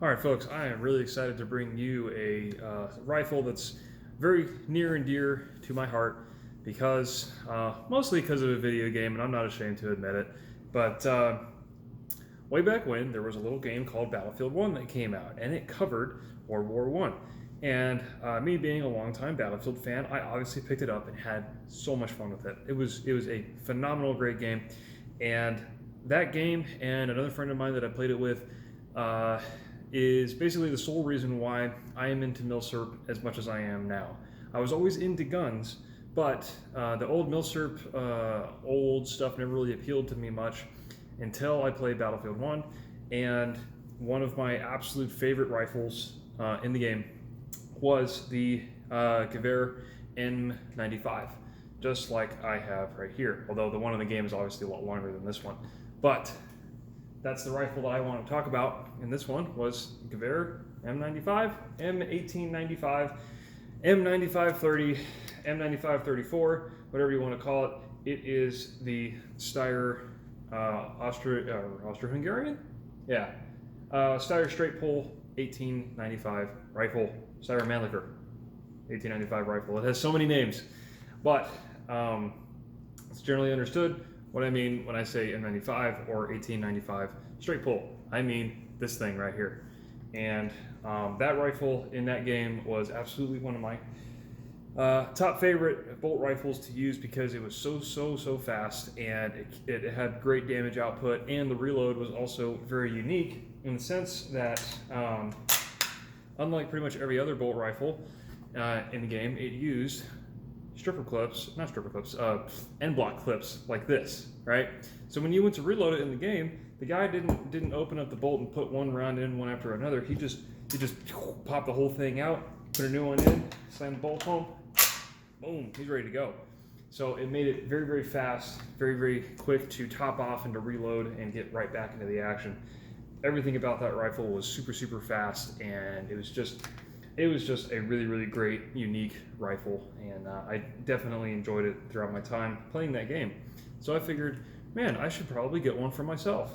All right, folks, I am really excited to bring you a rifle that's very near and dear to my heart because, mostly because of a video game, and I'm not ashamed to admit it, but way back when, there was a little game called Battlefield 1 that came out, and it covered World War One. And me being a longtime Battlefield fan, I obviously picked it up and had so much fun with it. It was a phenomenal, great game, and that game and another friend of mine that I played it with is basically the sole reason why I am into milsurp as much as I am now. I was always into guns, but the old milsurp, old stuff never really appealed to me much until I played Battlefield 1, and one of my absolute favorite rifles in the game was the Gewehr M95, just like I have right here, although the one in the game is obviously a lot longer than this one. But that's the rifle that I want to talk about in this one was Gewehr M95, M1895, M9530, M9534, whatever you want to call it. It is the Steyr Austro-Hungarian? Yeah. Steyr straight pull 1895 rifle, Steyr Mannlicher 1895 rifle. It has so many names, but it's generally understood what I mean when I say M95 or 1895 straight pull. I mean this thing right here. And that rifle in that game was absolutely one of my top favorite bolt rifles to use because it was so fast, and it had great damage output, and the reload was also very unique in the sense that unlike pretty much every other bolt rifle in the game, it used end block clips like this, right? So when you went to reload it in the game, the guy didn't open up the bolt and put one round in one after another. He just popped the whole thing out, put a new one in, slammed the bolt home, boom, he's ready to go. So it made it very fast, very quick to top off and to reload and get right back into the action. Everything about that rifle was super fast, and it was just a really great, unique rifle, and I definitely enjoyed it throughout my time playing that game. So I figured, man, I should probably get one for myself.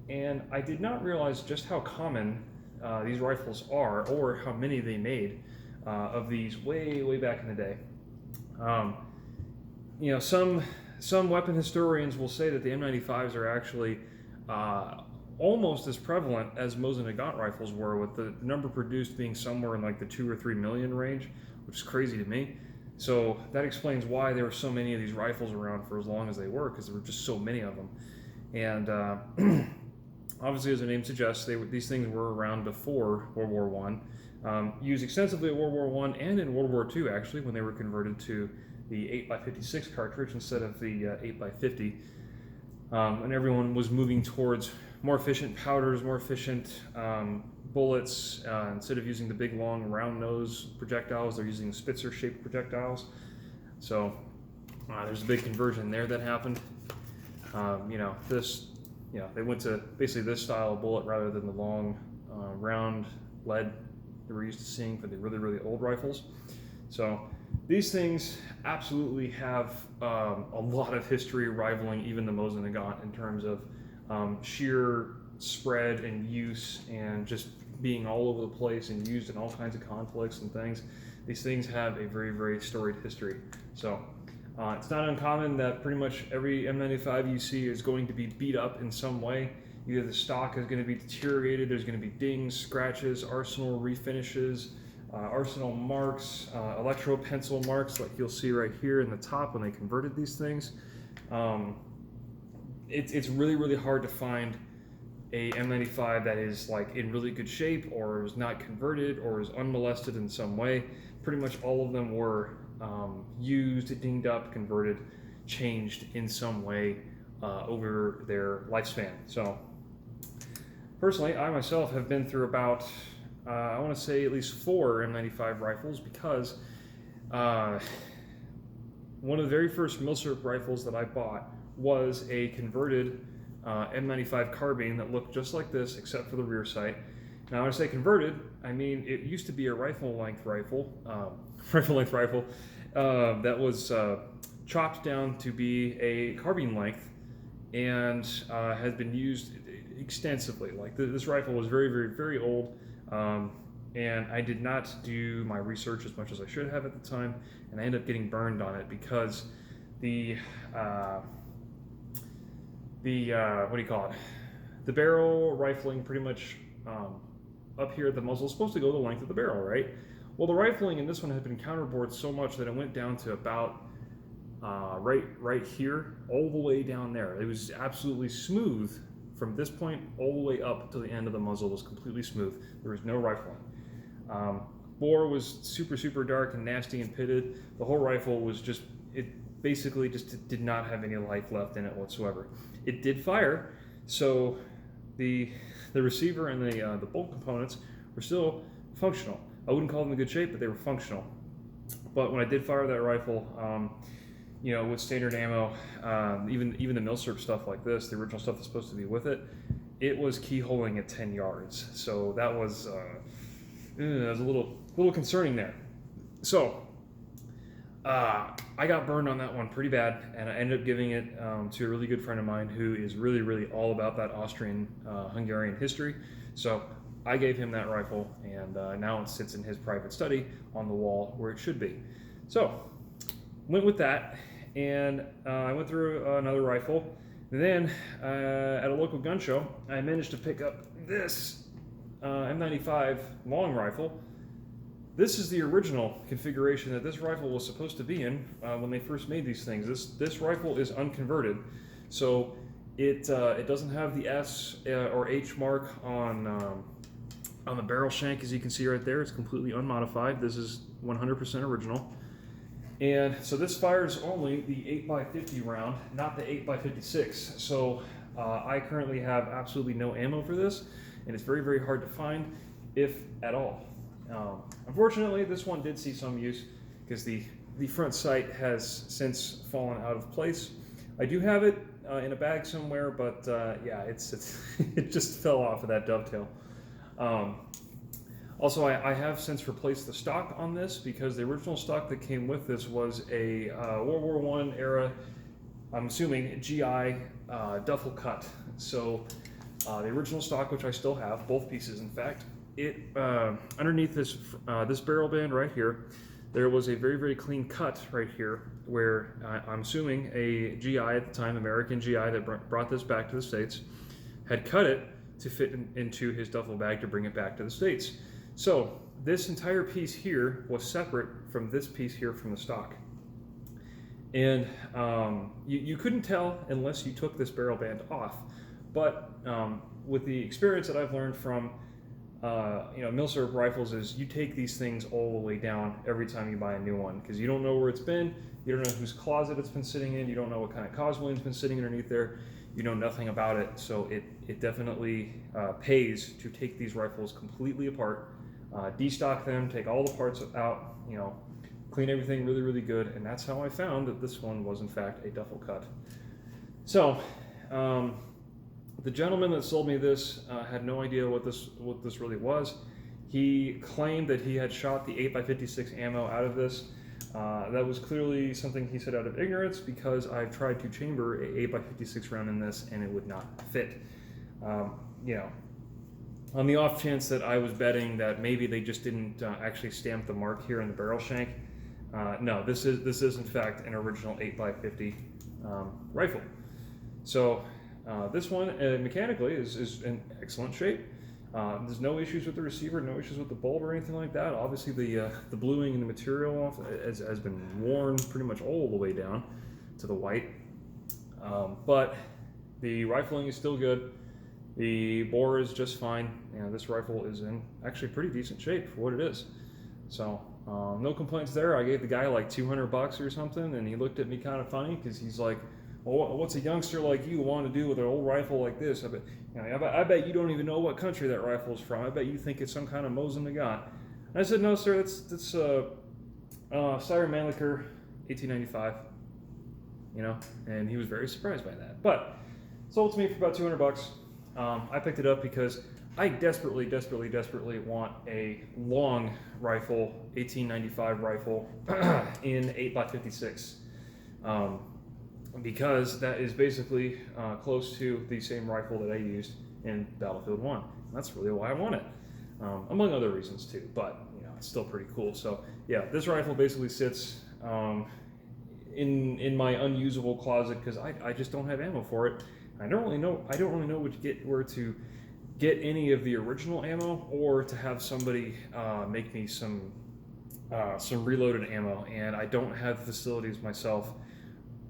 And I did not realize just how common these rifles are, or how many they made of these way back in the day. You know, some weapon historians will say that the M95s are actually almost as prevalent as Mosin rifles were, with the number produced being somewhere in like the 2 or 3 million range, which is crazy to me. So that explains why there were so many of these rifles around for as long as they were, because there were just so many of them. And obviously, as the name suggests, these things were around before World War One, used extensively at World War One and in World War Two, actually, when they were converted to the 8x56 cartridge instead of the 8x50. And everyone was moving towards more efficient powders, more efficient bullets. Instead of using the big, long, round nose projectiles, they're using Spitzer-shaped projectiles. So there's a big conversion there that happened. They went to basically this style of bullet rather than the long, round lead that we're used to seeing for the really old rifles. So these things absolutely have a lot of history, rivaling even the Mosin in terms of sheer spread and use, and just being all over the place and used in all kinds of conflicts and things. These things have a very storied history. So it's not uncommon that pretty much every M95 you see is going to be beat up in some way. Either the stock is going to be deteriorated, there's going to be dings, scratches, arsenal refinishes, arsenal marks, electro pencil marks like you'll see right here in the top when they converted these things. It's really hard to find a M95 that is like in really good shape, or is not converted, or is unmolested in some way. Pretty much all of them were used, dinged up, converted, changed in some way over their lifespan. So personally, I myself have been through about I want to say at least 4 M95 rifles, because one of the very first milsurp rifles that I bought was a converted M95 carbine that looked just like this, except for the rear sight. Now, when I say converted, I mean it used to be a rifle-length rifle, that was chopped down to be a carbine length, and has been used extensively. Like this rifle was very, very, very old, and I did not do my research as much as I should have at the time, and I ended up getting burned on it because the what do you call it? The barrel rifling pretty much up here at the muzzle is supposed to go the length of the barrel, right? Well, the rifling in this one had been counterbored so much that it went down to about right here, all the way down there. It was absolutely smooth from this point all the way up to the end of the muzzle was completely smooth. There was no rifling. Bore was super, super dark and nasty and pitted. The whole rifle was just, it basically just did not have any life left in it whatsoever. It did fire, so the receiver and the bolt components were still functional. I wouldn't call them in good shape, but they were functional. But when I did fire that rifle, you know, with standard ammo, even the milsurp stuff like this, the original stuff that's supposed to be with it, it was keyholing at 10 yards. So that was a little concerning there. So I got burned on that one pretty bad, and I ended up giving it to a really good friend of mine who is really, really all about that Austrian Hungarian history. So I gave him that rifle, and now it sits in his private study on the wall where it should be. So went with that, and I went through another rifle. And then at a local gun show, I managed to pick up this M95 long rifle. This is the original configuration that this rifle was supposed to be in when they first made these things. This rifle is unconverted, so it doesn't have the S or H mark on the barrel shank, as you can see right there. It's completely unmodified. This is 100% original. And so this fires only the 8x50 round, not the 8x56. So I currently have absolutely no ammo for this, and it's very, very hard to find, if at all. Unfortunately, this one did see some use because the front sight has since fallen out of place. I do have it in a bag somewhere, but yeah, it just fell off of that dovetail. Also, I have since replaced the stock on this because the original stock that came with this was a World War I era, I'm assuming, GI duffel cut. So the original stock, which I still have, both pieces in fact, it underneath this barrel band right here, there was a very, very clean cut right here where I'm assuming a GI at the time, American GI that brought this back to the States, had cut it to fit into his duffel bag to bring it back to the States. So this entire piece here was separate from this piece here from the stock. And you couldn't tell unless you took this barrel band off. But with the experience that I've learned from milsurp rifles is you take these things all the way down every time you buy a new one, because you don't know where it's been, you don't know whose closet it's been sitting in, you don't know what kind of cosmolin's been sitting underneath there, you know nothing about it. So it definitely pays to take these rifles completely apart, destock them, take all the parts out, clean everything really, really good, and that's how I found that this one was in fact a duffel cut. So the gentleman that sold me this had no idea what this really was. He claimed that he had shot the 8x56 ammo out of this. That was clearly something he said out of ignorance, because I've tried to chamber a 8x56 round in this and it would not fit. On the off chance that I was betting that maybe they just didn't actually stamp the mark here in the barrel shank, no, this is in fact an original 8x50 rifle. So this one mechanically is in excellent shape. There's no issues with the receiver, no issues with the bolt or anything like that. Obviously the bluing and the material has been worn pretty much all the way down to the white. But the rifling is still good. The bore is just fine. This rifle is in actually pretty decent shape for what it is. So no complaints there. I gave the guy like $200 or something, and he looked at me kind of funny because he's like, well, what's a youngster like you want to do with an old rifle like this? I bet you don't even know what country that rifle is from. I bet you think it's some kind of Mosin they got. And I said, no, sir, that's Steyr Mannlicher, 1895. And he was very surprised by that. But sold to me for about $200. I picked it up because I desperately want a long rifle, 1895 rifle in 8x56. Because that is basically close to the same rifle that I used in Battlefield 1. And that's really why I want it, among other reasons too, but it's still pretty cool. So yeah, this rifle basically sits in my unusable closet because I just don't have ammo for it. I don't really know where to get any of the original ammo, or to have somebody make me some reloaded ammo, and I don't have the facilities myself,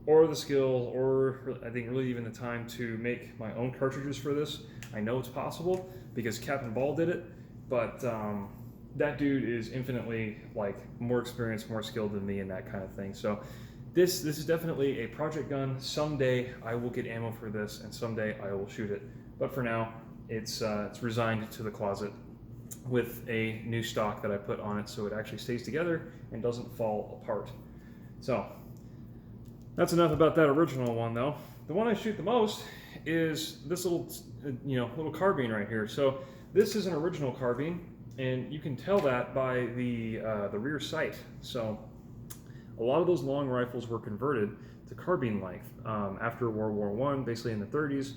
or the skill, or I think really even the time to make my own cartridges for this. I know it's possible because Captain Ball did it, but that dude is infinitely more experienced, more skilled than me in that kind of thing. So this is definitely a project gun. Someday I will get ammo for this, and someday I will shoot it. But for now, it's resigned to the closet with a new stock that I put on it, so it actually stays together and doesn't fall apart. So that's enough about that original one, though. The one I shoot the most is this little carbine right here. So this is an original carbine, and you can tell that by the rear sight. So a lot of those long rifles were converted to carbine length after World War I, basically in the 30s.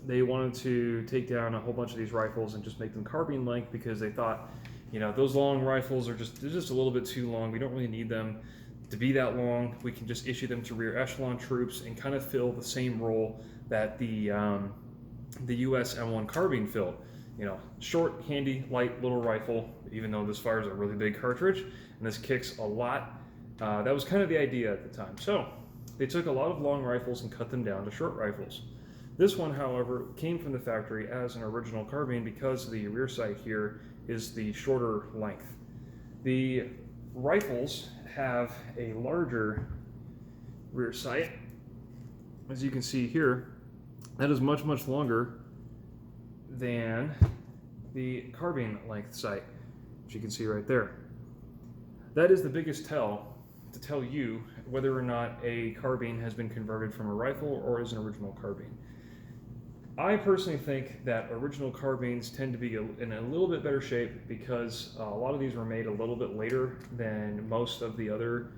They wanted to take down a whole bunch of these rifles and just make them carbine length because they thought, those long rifles are just a little bit too long. We don't really need them to be that long. We can just issue them to rear echelon troops and kind of fill the same role that the U.S. M1 carbine filled. Short, handy, light little rifle, even though this fires a really big cartridge and this kicks a lot. That was kind of the idea at the time. So they took a lot of long rifles and cut them down to short rifles. This one, however, came from the factory as an original carbine because the rear sight here is the shorter length. The rifles have a larger rear sight. As you can see here, that is much, much longer than the carbine length sight, which you can see right there. That is the biggest tell to tell you whether or not a carbine has been converted from a rifle or is an original carbine. I personally think that original carbines tend to be in a little bit better shape because a lot of these were made a little bit later than most of the other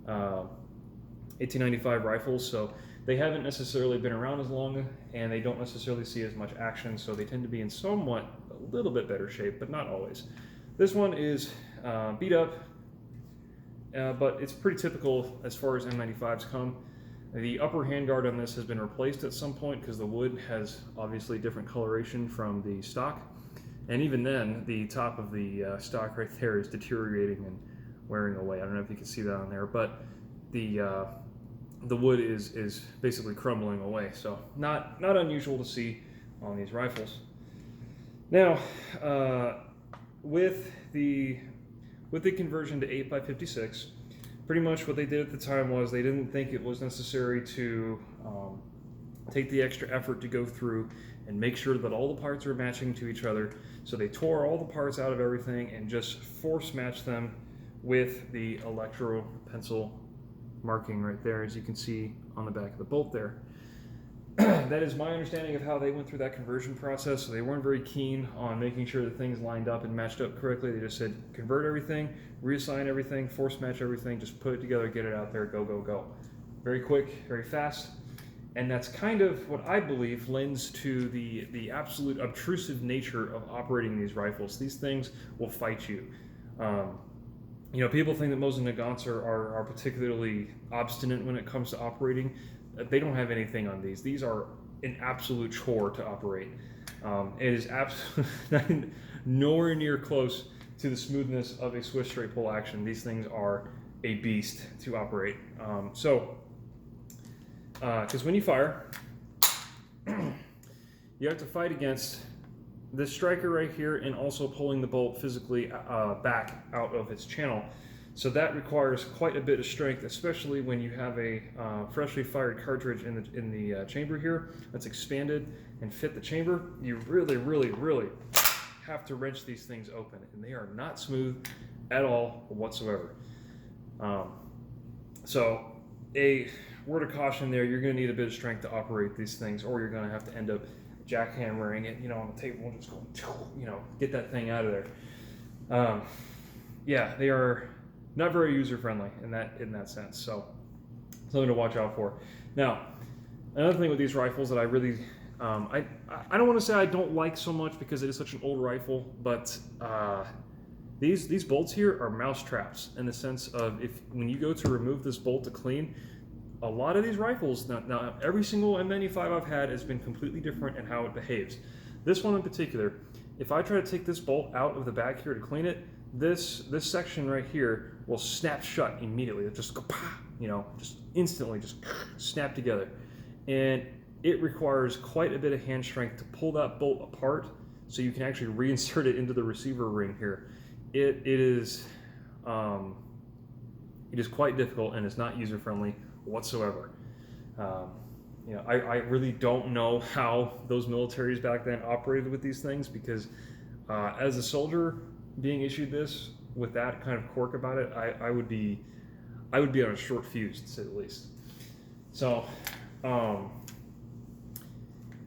1895 rifles, so they haven't necessarily been around as long, and they don't necessarily see as much action, so they tend to be in somewhat a little bit better shape, but not always. This one is beat up, but it's pretty typical as far as M95s come. The upper handguard on this has been replaced at some point because the wood has obviously different coloration from the stock, and even then the top of the stock right there is deteriorating and wearing away. I don't know if you can see that on there, but the wood is basically crumbling away, so not unusual to see on these rifles. Now, with the conversion to 8x56, pretty much what they did at the time was they didn't think it was necessary to take the extra effort to go through and make sure that all the parts are matching to each other. So they tore all the parts out of everything and just force matched them with the electro pencil marking right there, as you can see on the back of the bolt there. That is my understanding of how they went through that conversion process. So they weren't very keen on making sure that things lined up and matched up correctly. They just said convert everything, reassign everything, force match everything, just put it together, get it out there, go, go, go. Very quick, very fast. And that's kind of what I believe lends to the absolute obtrusive nature of operating these rifles. These things will fight you. People think that Mosin Nagants are particularly obstinate when it comes to operating. They don't have anything on these. These are an absolute chore to operate. It is absolutely nowhere near close to the smoothness of a Swiss straight pull action. These things are a beast to operate. Because when you fire, you have to fight against this striker right here and also pulling the bolt physically back out of its channel. So that requires quite a bit of strength, especially when you have a freshly fired cartridge in the chamber here that's expanded and fit the chamber. You really, really, really have to wrench these things open, and they are not smooth at all whatsoever. So a word of caution there, you're going to need a bit of strength to operate these things, or you're going to have to end up jackhammering it, on the table and just going, get that thing out of there. Yeah, they are not very user-friendly in that sense, so something to watch out for. Now, another thing with these rifles that I really I don't want to say I don't like so much because it is such an old rifle, but these bolts here are mouse traps in the sense of when you go to remove this bolt to clean, a lot of these rifles, now every single M95 I've had has been completely different in how it behaves. This one in particular, if I try to take this bolt out of the back here to clean it, this section right here will snap shut immediately. It'll just go, just instantly just snap together. And it requires quite a bit of hand strength to pull that bolt apart so you can actually reinsert it into the receiver ring here. It is quite difficult, and it's not user-friendly whatsoever. I really don't know how those militaries back then operated with these things, because as a soldier being issued this with that kind of quirk about it, I would be on a short fuse, to say the least. So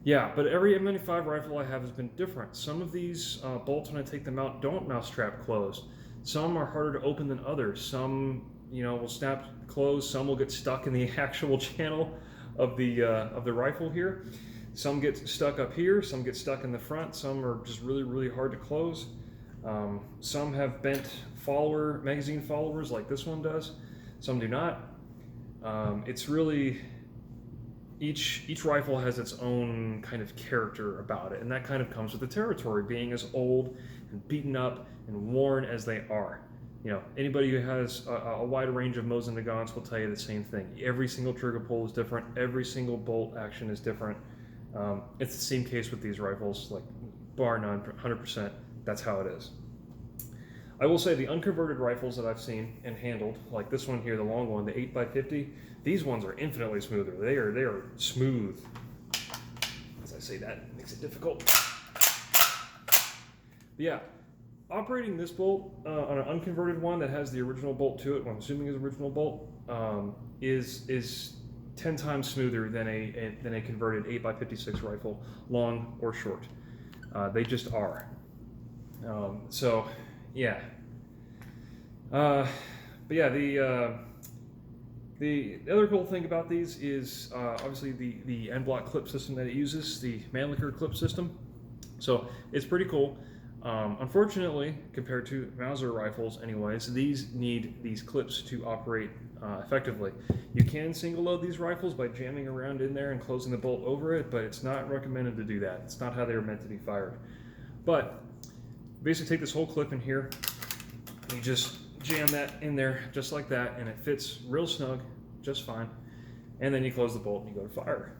yeah, but every M95 rifle I have has been different. Some of these bolts, when I take them out, don't mousetrap closed. Some are harder to open than others. Some, will snap closed. Some will get stuck in the actual channel of the rifle here. Some get stuck up here. Some get stuck in the front. Some are just really, really hard to close. Some have bent magazine followers like this one does. Some do not. It's really... Each rifle has its own kind of character about it, and that kind of comes with the territory, being as old and beaten up and worn as they are. Anybody who has a wide range of Mosin Nagants will tell you the same thing. Every single trigger pull is different. Every single bolt action is different. It's the same case with these rifles, like bar none, 100%. That's how it is. I will say the unconverted rifles that I've seen and handled, like this one here, the long one, the 8x50, these ones are infinitely smoother. They are smooth. As I say that, it makes it difficult. But yeah, operating this bolt on an unconverted one that has the original bolt to it, what I'm assuming is original bolt, is 10 times smoother than a converted 8x56 rifle, long or short. They just are. So yeah. But yeah, the other cool thing about these is obviously the end block clip system that it uses, the Mannlicher clip system. So it's pretty cool. Unfortunately, compared to Mauser rifles anyways, these need these clips to operate effectively. You can single load these rifles by jamming around in there and closing the bolt over it, but it's not recommended to do that. It's not how they were meant to be fired. But basically take this whole clip in here, and you just jam that in there just like that, and it fits real snug, just fine. And then you close the bolt and you go to fire.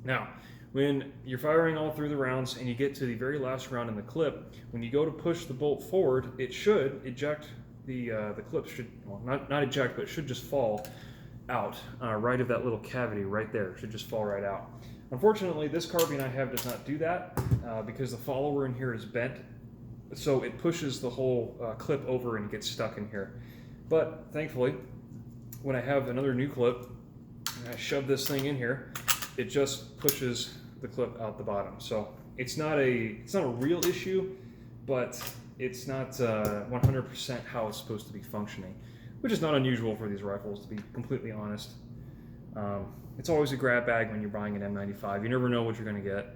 Now, when you're firing all through the rounds and you get to the very last round in the clip, when you go to push the bolt forward, it should eject the clip should, well, not eject, but it should just fall out right of that little cavity right there. It should just fall right out. Unfortunately, this carbine I have does not do that because the follower in here is bent, so it pushes the whole clip over and gets stuck in here. But thankfully, when I have another new clip, and I shove this thing in here, it just pushes the clip out the bottom. So it's not a real issue, but it's not 100% how it's supposed to be functioning, which is not unusual for these rifles, to be completely honest. It's always a grab bag when you're buying an M95. You never know what you're going to get.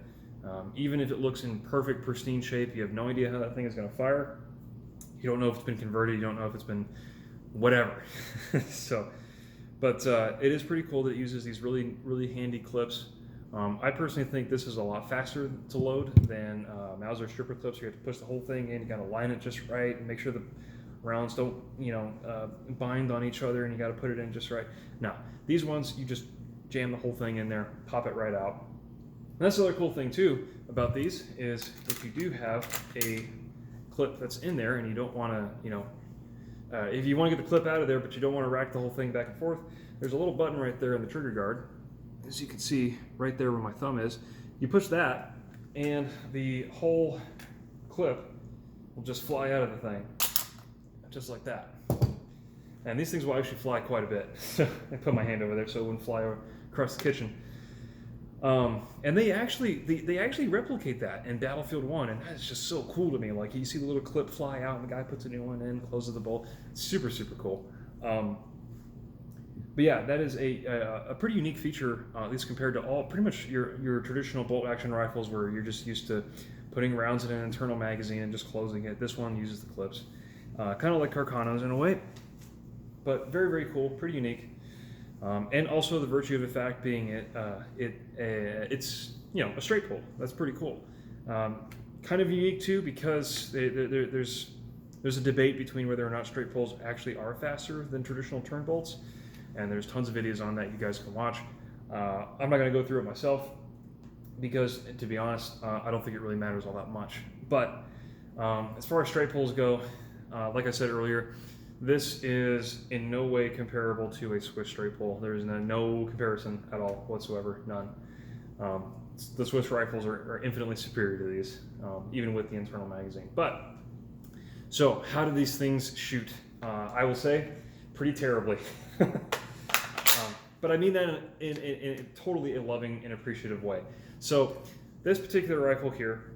Even if it looks in perfect, pristine shape, you have no idea how that thing is going to fire. You don't know if it's been converted. You don't know if it's been whatever. So, but it is pretty cool that it uses these really, really handy clips. I personally think this is a lot faster to load than Mauser stripper clips. You have to push the whole thing in. You got to line it just right and make sure the rounds don't, bind on each other, and you got to put it in just right. Now, these ones, you just jam the whole thing in there, pop it right out. And that's the other cool thing too about these is if you do have a clip that's in there and you don't want to, if you want to get the clip out of there but you don't want to rack the whole thing back and forth, there's a little button right there in the trigger guard. As you can see right there where my thumb is, you push that and the whole clip will just fly out of the thing, just like that. And these things will actually fly quite a bit. So I put my hand over there so it wouldn't fly across the kitchen. And they actually replicate that in Battlefield 1, and that's just so cool to me. Like, you see the little clip fly out, and the guy puts a new one in, closes the bolt. It's super, super cool. But yeah, that is a pretty unique feature, at least compared to all pretty much your traditional bolt action rifles, where you're just used to putting rounds in an internal magazine and just closing it. This one uses the clips, kind of like Carcanos in a way, but very, very cool, pretty unique. And also the virtue of the fact being it's a straight pull. That's pretty cool. Kind of unique too, because there's a debate between whether or not straight pulls actually are faster than traditional turn bolts, and there's tons of videos on that you guys can watch. I'm not going to go through it myself because, to be honest, I don't think it really matters all that much. But as far as straight pulls go, like I said earlier, this is in no way comparable to a Swiss straight pull. There is no comparison at all whatsoever, none. The Swiss rifles are infinitely superior to these, even with the internal magazine. But, so how do these things shoot? I will say, pretty terribly. But I mean that in totally a loving and appreciative way. So this particular rifle here,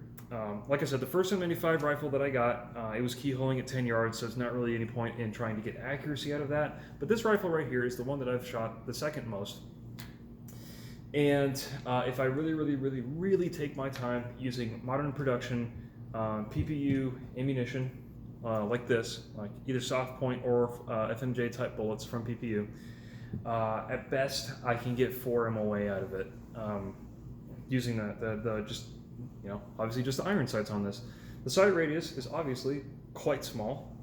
like I said, the first M95 rifle that I got, it was keyholing at 10 yards, so it's not really any point in trying to get accuracy out of that. But this rifle right here is the one that I've shot the second most. And if I really take my time using modern production PPU ammunition, like this, like either soft point or FMJ type bullets from PPU, at best I can get 4 MOA out of it, using the just, obviously just the iron sights on this. The sight radius is obviously quite small,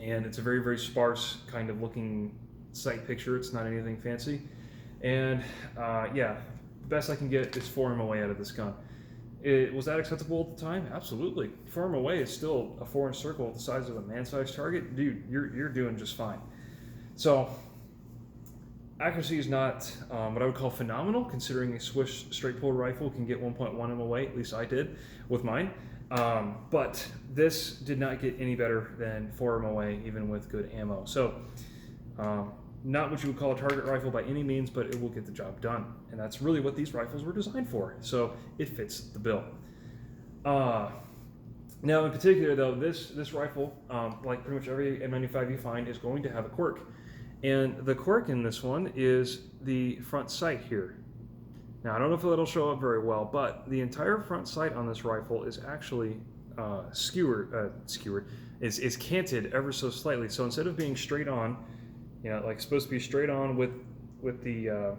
and it's a very sparse kind of looking sight picture. It's not anything fancy, and yeah, the best I can get is 4 MOA out of this gun. Was that acceptable at the time? Absolutely. 4 MOA is still a 4-inch circle the size of a man-sized target. Dude, you're doing just fine. So accuracy is not what I would call phenomenal, considering a Swiss straight pull rifle can get 1.1 MOA, at least I did with mine. But this did not get any better than 4 MOA, even with good ammo. So not what you would call a target rifle by any means, but it will get the job done. And that's really what these rifles were designed for. So it fits the bill. Now in particular though, this rifle, like pretty much every M95 you find, is going to have a quirk. And the quirk in this one is the front sight here. Now I don't know if it'll show up very well, but the entire front sight on this rifle is actually is canted ever so slightly. So instead of being straight on, like supposed to be straight on with the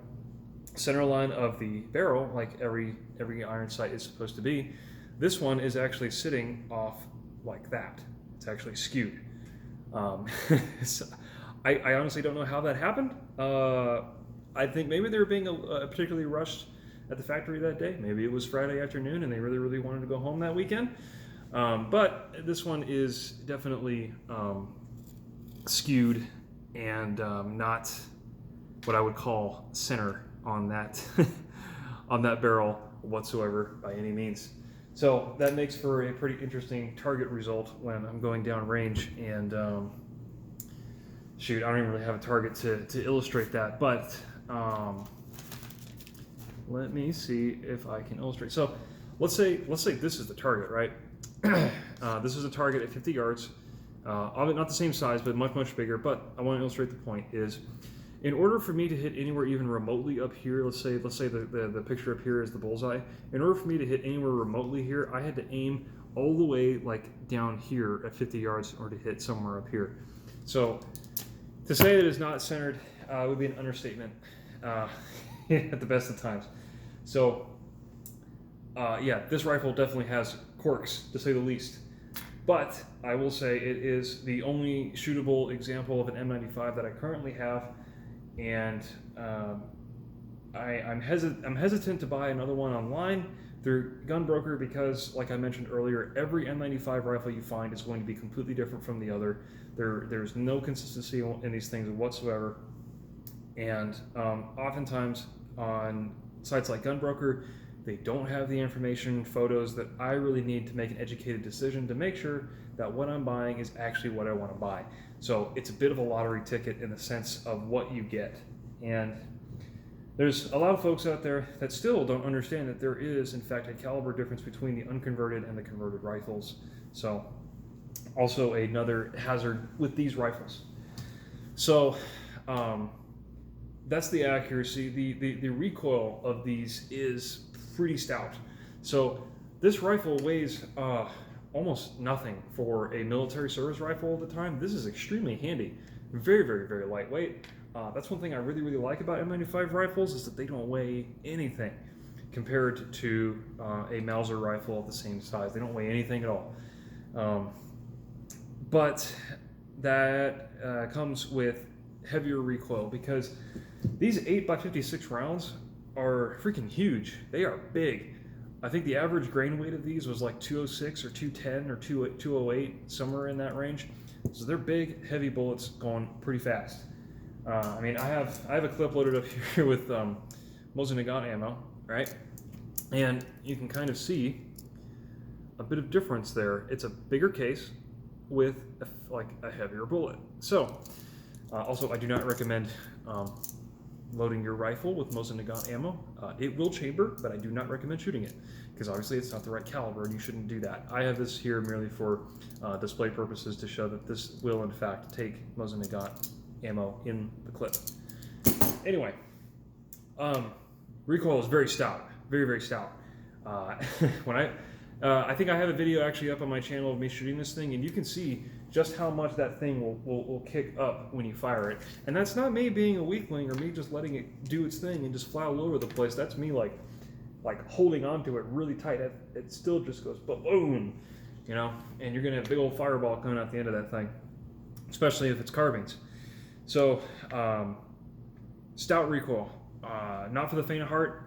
center line of the barrel, like every iron sight is supposed to be, this one is actually sitting off like that. It's actually skewed. So I honestly don't know how that happened. I think maybe they were being particularly rushed at the factory that day. Maybe it was Friday afternoon and they really wanted to go home that weekend. But this one is definitely skewed and not what I would call center on that on that barrel whatsoever by any means. So that makes for a pretty interesting target result when I'm going down range. And shoot, I don't even really have a target to illustrate that, but let me see if I can illustrate. So let's say this is the target, right? This is a target at 50 yards. Not the same size, but much bigger. But I want to illustrate the point is, in order for me to hit anywhere even remotely up here, let's say the picture up here is the bullseye. In order for me to hit anywhere remotely here, I had to aim all the way like down here at 50 yards in order to hit somewhere up here. So to say that it's not centered would be an understatement at the best of times. So yeah, this rifle definitely has quirks, to say the least. But I will say it is the only shootable example of an M95 that I currently have, and I'm hesitant to buy another one online through Gunbroker because, like I mentioned earlier, every M95 rifle you find is going to be completely different from the other. There's no consistency in these things whatsoever, and oftentimes on sites like Gunbroker, they don't have the information, photos that I really need to make an educated decision to make sure that what I'm buying is actually what I want to buy. So it's a bit of a lottery ticket in the sense of what you get. And there's a lot of folks out there that still don't understand that there is, in fact, a caliber difference between the unconverted and the converted rifles. So also another hazard with these rifles. So that's the accuracy. The recoil of these is pretty stout. So this rifle weighs almost nothing for a military service rifle at the time. This is extremely handy. Very, very, very lightweight. That's one thing I really, really like about M95 rifles, is that they don't weigh anything compared to a Mauser rifle of the same size. They don't weigh anything at all. But that comes with heavier recoil, because these 8x56 rounds are freaking huge. They are big. I think the average grain weight of these was like 206 or 210 or 208, somewhere in that range. So they're big, heavy bullets going pretty fast. I mean, I have a clip loaded up here with Mosin ammo, right? And you can kind of see a bit of difference there. It's a bigger case with a heavier bullet. So, also I do not recommend loading your rifle with Mosin ammo. It will chamber, but I do not recommend shooting it, because obviously it's not the right caliber and you shouldn't do that. I have this here merely for display purposes, to show that this will in fact take Mosin ammo in the clip. Anyway, recoil is very stout, very, very stout. When I think I have a video actually up on my channel of me shooting this thing, and you can see just how much that thing will kick up when you fire it. And that's not me being a weakling or me just letting it do its thing and just fly all over the place. That's me like holding onto it really tight. It still just goes boom, you know, and you're gonna have a big old fireball coming out the end of that thing, especially if it's carbines. So stout recoil, not for the faint of heart,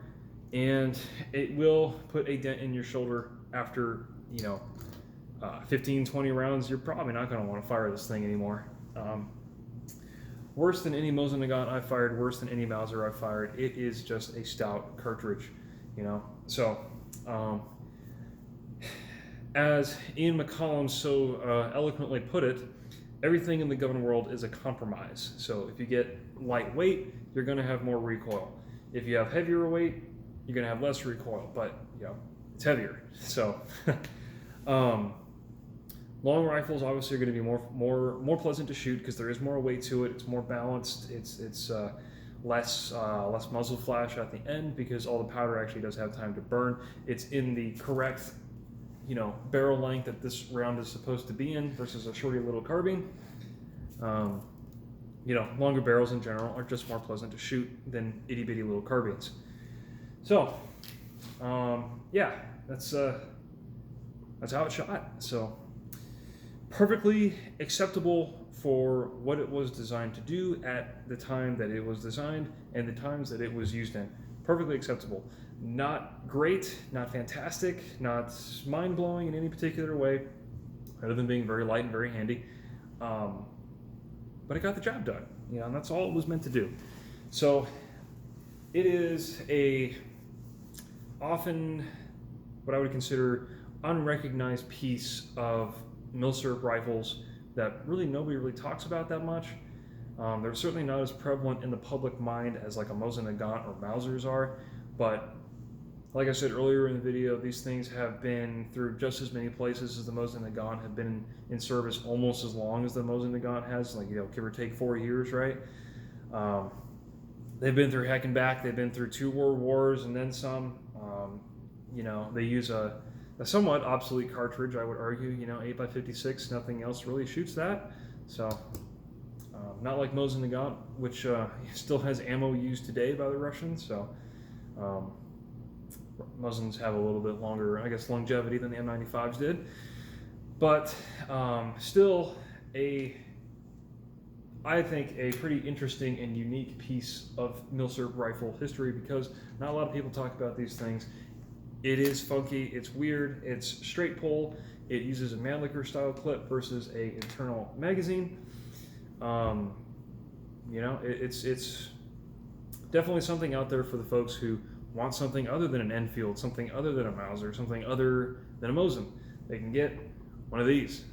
and it will put a dent in your shoulder after, you know, 15, 20 rounds. You're probably not going to want to fire this thing anymore. Worse than any Mosin I've fired, worse than any Mauser I've fired. It is just a stout cartridge, you know. So, as Ian McCollum so eloquently put it, everything in the gun world is a compromise. So if you get lightweight, you're going to have more recoil. If you have heavier weight, you're going to have less recoil, but, you know, it's heavier. So, long rifles obviously are going to be more pleasant to shoot, because there is more weight to it. It's more balanced. It's less muzzle flash at the end, because all the powder actually does have time to burn. It's in the correct, you know, barrel length that this round is supposed to be in, versus a shorty little carbine. You know, longer barrels in general are just more pleasant to shoot than itty bitty little carbines. So, yeah, that's how it shot. So, perfectly acceptable for what it was designed to do at the time that it was designed and the times that it was used in. Perfectly acceptable. Not great, not fantastic, not mind-blowing in any particular way, other than being very light and very handy. But it got the job done, you know, and that's all it was meant to do. So it is often what I would consider unrecognized piece of milsurp rifles that really nobody really talks about that much. They're certainly not as prevalent in the public mind as like a Mosin or Mausers are, but like I said earlier in the video, these things have been through just as many places as the Mosin have been in service almost as long as the Mosin has, like, you know, give or take 4 years, right? They've been through heck and back. They've been through 2 world wars and then some. You know, they use a somewhat obsolete cartridge, I would argue. You know, 8x56, nothing else really shoots that. So, not like Mosin, which still has ammo used today by the Russians. So, Mosins have a little bit longer, I guess, longevity than the M95s did. But still I think a pretty interesting and unique piece of milsurp rifle history, because not a lot of people talk about these things. It is funky, it's weird, it's straight pull, it uses a Mannlicher style clip versus a internal magazine. You know, it's definitely something out there for the folks who want something other than an Enfield, something other than a Mauser, something other than a Mosin. They can get one of these.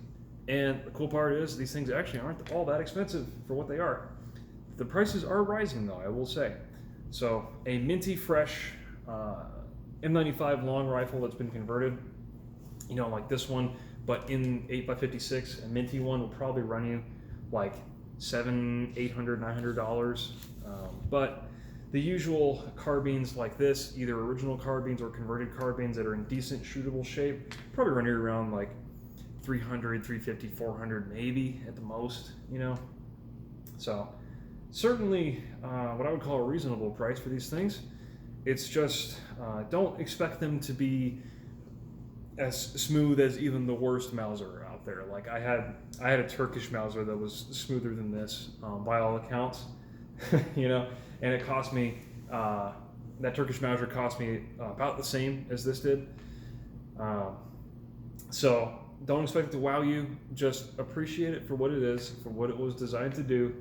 And the cool part is these things actually aren't all that expensive for what they are. The prices are rising though, I will say. So a minty fresh M95 long rifle that's been converted, you know, like this one, but in 8x56, a minty one will probably run you like $700, $800, $900. But the usual carbines like this, either original carbines or converted carbines that are in decent shootable shape, probably run you around like 300, 350, 400 maybe at the most, you know. So certainly what I would call a reasonable price for these things. It's just don't expect them to be as smooth as even the worst Mauser out there. Like I had a Turkish Mauser that was smoother than this by all accounts, you know, and it cost me that Turkish Mauser cost me about the same as this did. So don't expect it to wow you. Just appreciate it for what it is, for what it was designed to do.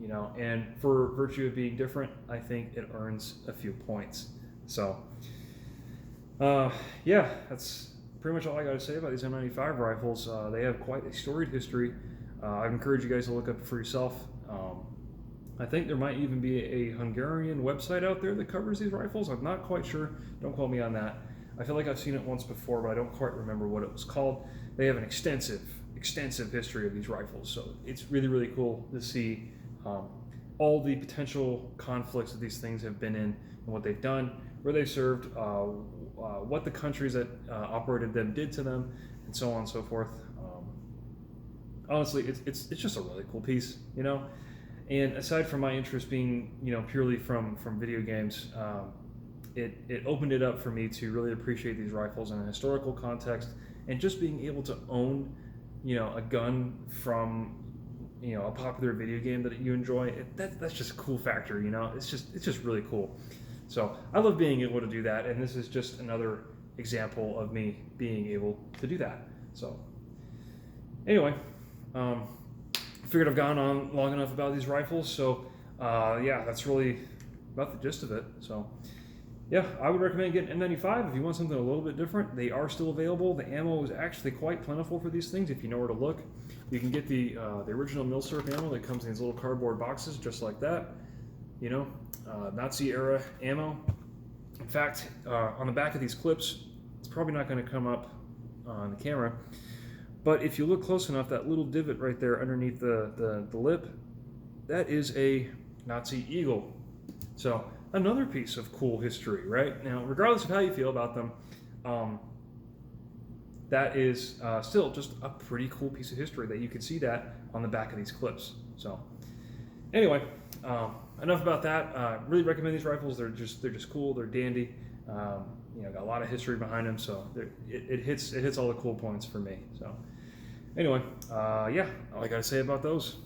You know, and for virtue of being different, I think it earns a few points. So, yeah, that's pretty much all I got to say about these M95 rifles. They have quite a storied history. I'd encourage you guys to look up for yourself. I think there might even be a Hungarian website out there that covers these rifles. I'm not quite sure. Don't quote me on that. I feel like I've seen it once before, but I don't quite remember what it was called. They have an extensive history of these rifles, so it's really, really cool to see all the potential conflicts that these things have been in and what they've done, where they served, what the countries that operated them did to them, and so on and so forth. Honestly, it's just a really cool piece, you know. And aside from my interest being, you know, purely from video games, it opened it up for me to really appreciate these rifles in a historical context, and just being able to own, you know, a gun from, you know, a popular video game that you enjoy. That's just a cool factor, you know. It's just really cool. So I love being able to do that, and this is just another example of me being able to do that. So anyway, I figured I've gone on long enough about these rifles. So yeah, that's really about the gist of it. So yeah, I would recommend getting M95 if you want something a little bit different. They are still available. The ammo is actually quite plentiful for these things if you know where to look. You can get the original milsurp ammo that comes in these little cardboard boxes just like that. You know, Nazi era ammo. In fact, on the back of these clips, it's probably not going to come up on the camera, but if you look close enough, that little divot right there underneath the lip, that is a Nazi eagle. So another piece of cool history, right? Now, regardless of how you feel about them, that is still just a pretty cool piece of history that you can see that on the back of these clips. So anyway, enough about that. Really recommend these rifles. They're just cool. They're dandy. You know, got a lot of history behind them, so it hits all the cool points for me. So anyway, yeah, all I gotta say about those.